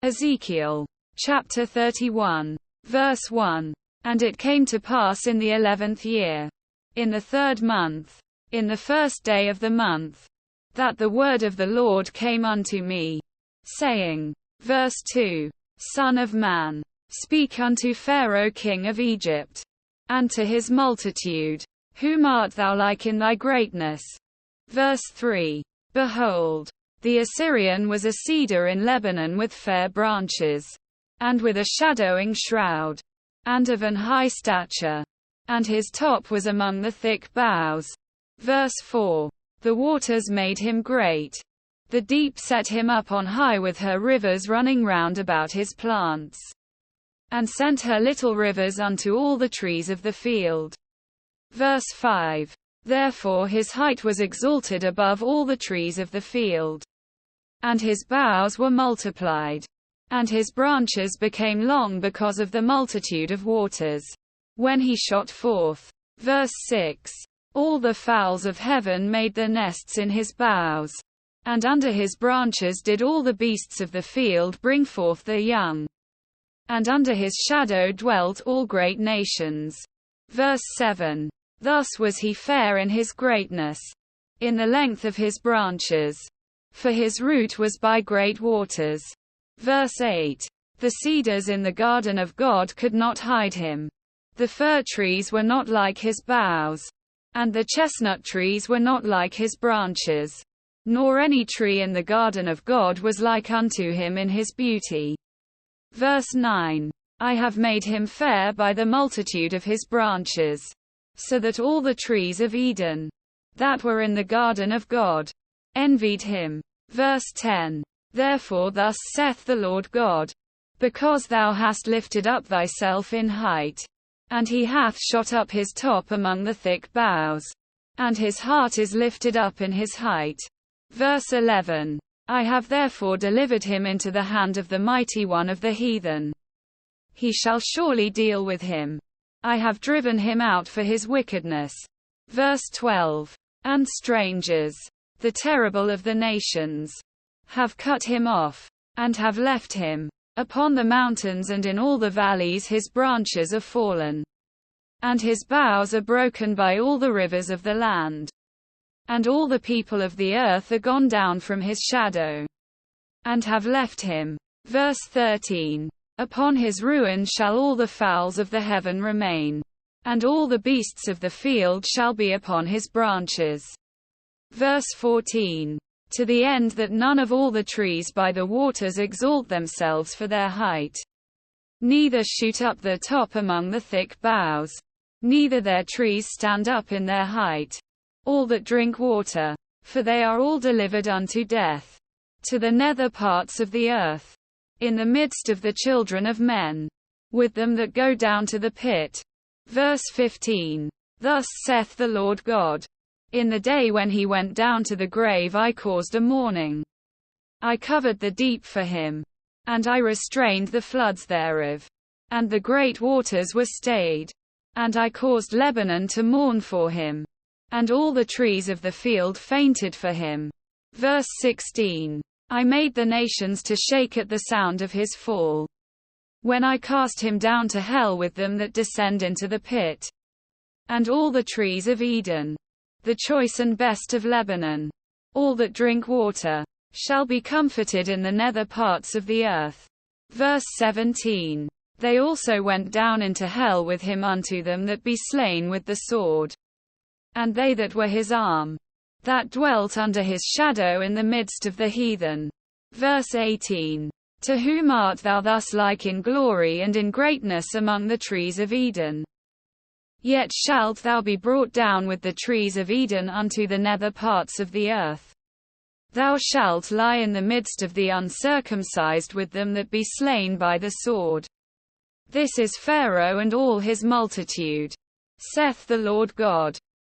Ezekiel chapter 31, verse 1. And it came to pass in the 11th year, in the 3rd month, in the 1st day of the month, that the word of the Lord came unto me, saying, verse 2, Son of man, speak unto Pharaoh king of Egypt, and to his multitude, whom art thou like in thy greatness? Verse 3. Behold, the Assyrian was a cedar in Lebanon with fair branches, and with a shadowing shroud, and of an high stature, and his top was among the thick boughs. Verse 4. The waters made him great. The deep set him up on high with her rivers running round about his plants, and sent her little rivers unto all the trees of the field. Verse 5. Therefore his height was exalted above all the trees of the field, and his boughs were multiplied, and his branches became long because of the multitude of waters, when he shot forth. Verse 6. All the fowls of heaven made their nests in his boughs, and under his branches did all the beasts of the field bring forth their young, and under his shadow dwelt all great nations. Verse 7. Thus was he fair in his greatness, in the length of his branches, for his root was by great waters. Verse 8. The cedars in the garden of God could not hide him. The fir trees were not like his boughs, and the chestnut trees were not like his branches, nor any tree in the garden of God was like unto him in his beauty. Verse 9. I have made him fair by the multitude of his branches, so that all the trees of Eden, that were in the garden of God, envied him. Verse 10. Therefore thus saith the Lord God, because thou hast lifted up thyself in height, and he hath shot up his top among the thick boughs, and his heart is lifted up in his height. Verse 11. I have therefore delivered him into the hand of the mighty one of the heathen. He shall surely deal with him. I have driven him out for his wickedness. Verse 12. And strangers, the terrible of the nations, have cut him off, and have left him. Upon the mountains and in all the valleys his branches are fallen, and his boughs are broken by all the rivers of the land. And all the people of the earth are gone down from his shadow, and have left him. Verse 13. Upon his ruin shall all the fowls of the heaven remain, and all the beasts of the field shall be upon his branches. Verse 14. To the end that none of all the trees by the waters exalt themselves for their height, neither shoot up their top among the thick boughs, neither their trees stand up in their height, all that drink water, for they are all delivered unto death, to the nether parts of the earth, in the midst of the children of men, with them that go down to the pit. Verse 15. Thus saith the Lord God, in the day when he went down to the grave I caused a mourning. I covered the deep for him, and I restrained the floods thereof, and the great waters were stayed, and I caused Lebanon to mourn for him, and all the trees of the field fainted for him. Verse 16. I made the nations to shake at the sound of his fall, when I cast him down to hell with them that descend into the pit. And all the trees of Eden, the choice and best of Lebanon, all that drink water, shall be comforted in the nether parts of the earth. Verse 17. They also went down into hell with him unto them that be slain with the sword, and they that were his arm, that dwelt under his shadow in the midst of the heathen. Verse 18. To whom art thou thus like in glory and in greatness among the trees of Eden? Yet shalt thou be brought down with the trees of Eden unto the nether parts of the earth. Thou shalt lie in the midst of the uncircumcised with them that be slain by the sword. This is Pharaoh and all his multitude, saith the Lord God.